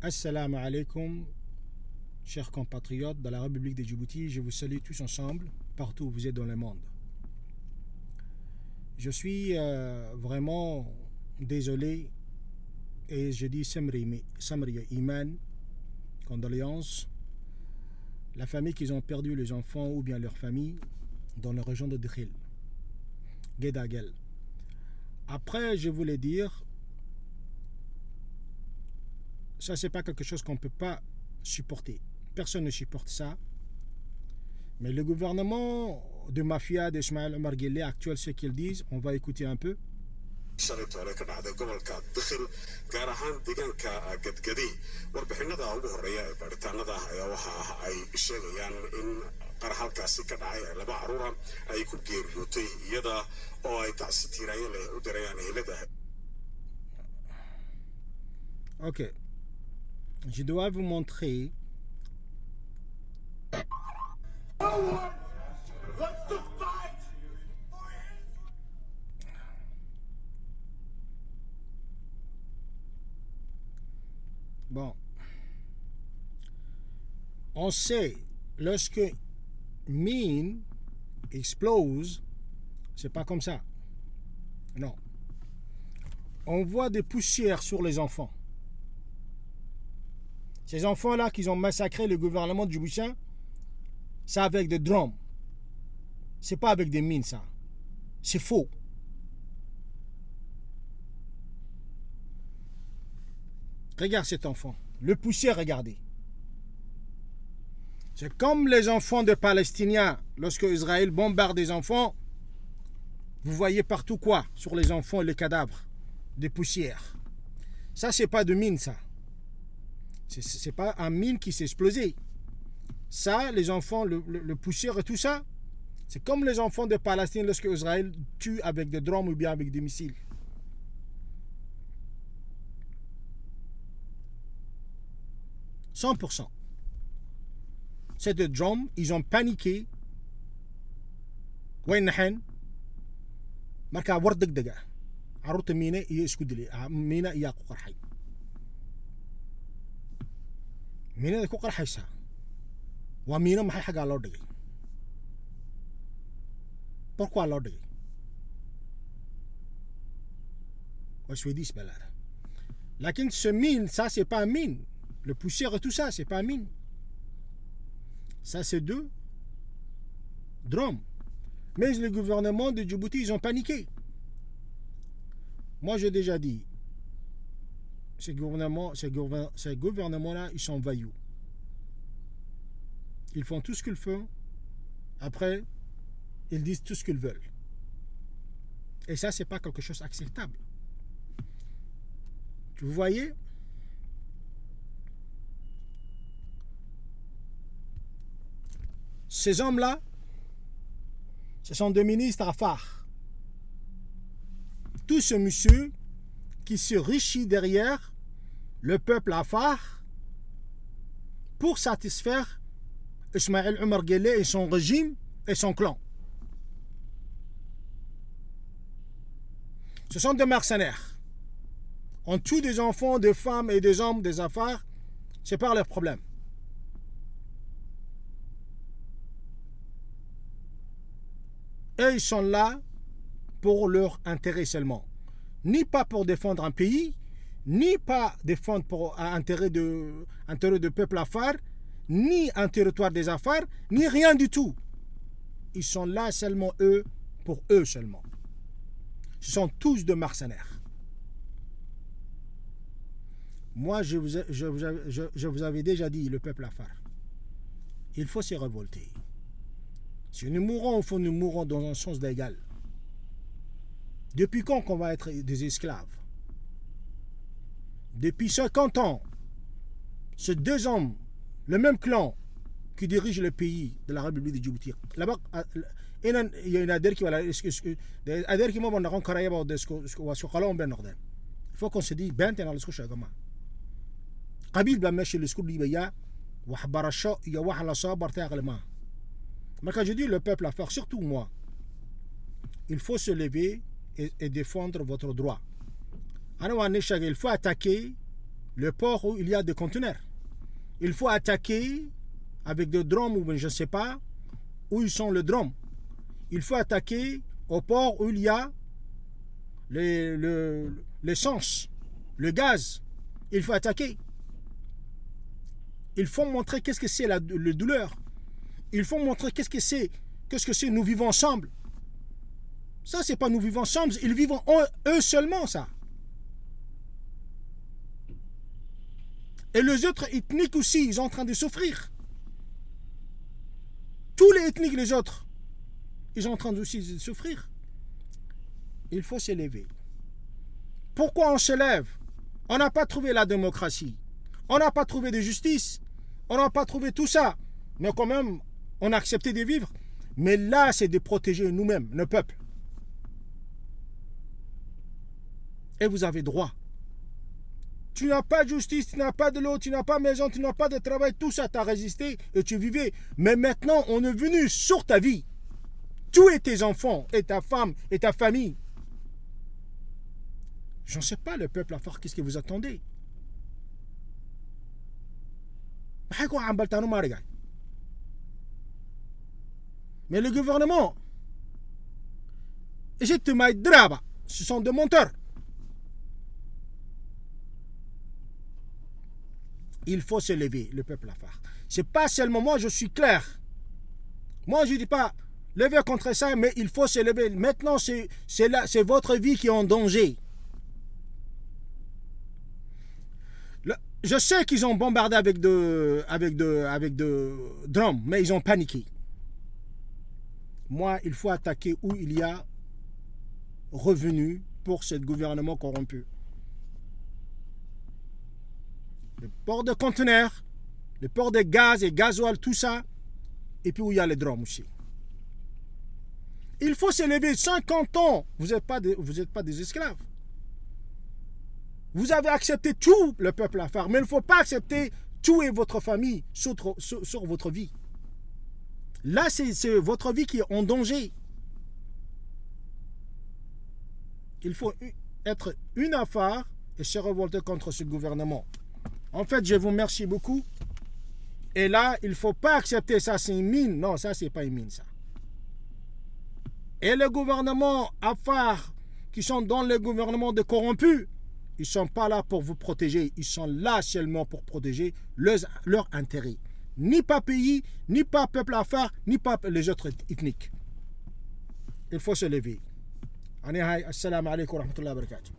Assalamu alaikum, chers compatriotes de la République de Djibouti. Je vous salue tous ensemble, partout où vous êtes dans le monde. Je suis vraiment désolé et je dis Samri Iman, condoléances. La famille qui ont perdu les enfants ou bien leur famille dans la région de Dkhil, Guédagel. Après, je voulais dire, ça c'est pas quelque chose qu'on ne peut pas supporter. Personne ne supporte ça. Mais le gouvernement de mafia d'Ismaël Omar Guelleh actuel, ce qu'ils disent, on va écouter un peu. shalayto hore ka dhacday gobolka Dakhil gaar ahaan deegaanka Gadgadi warbixinada ugu horeeya ee baaritaanada ayaa waxa ay sheegayaan in qar halkaasi ka dhacay laba caruur ay ku geeriyootay iyada oo ay tacsitiirayeen u dirayaan ehelada. Ok, je dois vous montrer bon, on sait lorsque mine explose, c'est pas comme ça. Non. On voit des poussières sur les enfants. Ces enfants-là qui ont massacré le gouvernement de Djibouti, c'est avec des drones. C'est pas avec des mines, ça. C'est faux. Regarde cet enfant. Le poussière, regardez. C'est comme les enfants des Palestiniens. Lorsque Israël bombarde des enfants, vous voyez partout quoi sur les enfants et les cadavres. Des poussières. Ça, c'est pas de mine, ça. C'est pas un mine qui s'est explosé. Ça, les enfants, le poussière et tout ça, c'est comme les enfants de Palestine lorsque Israël tue avec des drones ou bien avec des missiles. « 100%. C'est des drones, ils ont paniqué. وين نحن؟ مركا وردك دقا. عروت مينا يسكد لي مينا ياقو قرحي. مينا يكو قرحي سا. ومينا ما حاجة على دقي. Pourquoi alors daqui? Moi je dis là. Lakin ce mine, ça c'est pas un mine. Le poussière et tout ça, c'est pas un mine. Ça c'est deux drones. Mais le gouvernement de Djibouti, ils ont paniqué. Moi j'ai déjà dit, ces gouvernements-là, ils sont vaillous. Ils font tout ce qu'ils font. Après, ils disent tout ce qu'ils veulent. Et ça, c'est pas quelque chose d'acceptable. Vous voyez? Ces hommes-là, ce sont des ministres à phare. Tous ces messieurs qui se richissent derrière le peuple à phare pour satisfaire Ismaël Omar Guelleh et son régime et son clan. Ce sont des mercenaires. On tue des enfants, des femmes et des hommes, des affaires. C'est pas leur problème. Et ils sont là pour leur intérêt seulement. Ni pas pour défendre un pays, ni pas défendre pour intérêt de peuple affaire, ni un territoire des affaires, ni rien du tout. Ils sont là seulement eux, pour eux seulement. Ce sont tous des mercenaires. Moi, je vous avais déjà dit, le peuple affaire, il faut se révolter. Si nous mourons, il faut nous mourons dans un sens d'égal. Depuis quand qu'on va être des esclaves? Depuis 50 ans, ces deux hommes, le même clan qui dirige le pays de la République de Djibouti. Là-bas, il y a une adhère qui va la. Il faut qu'on se dise, ben, t'es dans le sous قبيل بمشي السكول دي بيا وحبرشا يا واحد لا صابر تاغل ما ما quand je dis le peuple à faire surtout moi il faut se lever et défendre votre droit. Il faut attaquer le port où il y a des conteneurs. Il faut attaquer avec des drones ou je ne sais pas où ils sont les drones. Il faut attaquer au port où il y a l'essence, le gaz. Il faut attaquer. Il faut montrer qu'est-ce que c'est la douleur. Il faut montrer qu'est-ce que c'est nous vivons ensemble. Ça, c'est pas nous vivons ensemble, ils vivent eux seulement, ça. Et les autres ethniques aussi, ils sont en train de souffrir. Tous les ethniques, les autres, ils sont en train aussi de souffrir. Il faut se lever. Pourquoi on se lève? On n'a pas trouvé la démocratie. On n'a pas trouvé de justice. On n'a pas trouvé tout ça. Mais quand même, on a accepté de vivre. Mais là, c'est de protéger nous-mêmes, nos peuples. Et vous avez droit. Tu n'as pas de justice, tu n'as pas de l'eau, tu n'as pas de maison, tu n'as pas de travail. Tout ça, tu as résisté et tu vivais. Mais maintenant, on est venu sur ta vie. Tu et tes enfants, et ta femme, et ta famille. Je ne sais pas, le peuple à faire, qu'est-ce que vous attendez? Mais le gouvernement, ce sont des menteurs. Il faut se lever, le peuple à faire. C'est pas seulement moi, je suis clair. Moi, je ne dis pas lever contre ça, mais il faut se lever. Maintenant, c'est votre vie qui est en danger. Je sais qu'ils ont bombardé avec de drones, mais ils ont paniqué. Moi, il faut attaquer où il y a revenu pour ce gouvernement corrompu. Le port de conteneurs, le port de gaz et gasoil, tout ça, et puis où il y a les drones aussi. Il faut se lever 50 ans. Vous n'êtes pas des esclaves. Vous avez accepté tout le peuple à faire, mais il ne faut pas accepter tuer votre famille sur votre vie. Là, c'est votre vie qui est en danger. Il faut être une affaire et se révolter contre ce gouvernement. En fait, je vous remercie beaucoup. Et là, il ne faut pas accepter ça, c'est une mine. Non, ça, c'est pas une mine, ça. Et le gouvernement affaires qui sont dans le gouvernement de corrompus, ils ne sont pas là pour vous protéger. Ils sont là seulement pour protéger leurs intérêts. Ni pas pays, ni pas peuple affaires, ni pas les autres ethniques. Il faut se lever. Assalamu alaikum wa rahmatullahi wa barakatuh.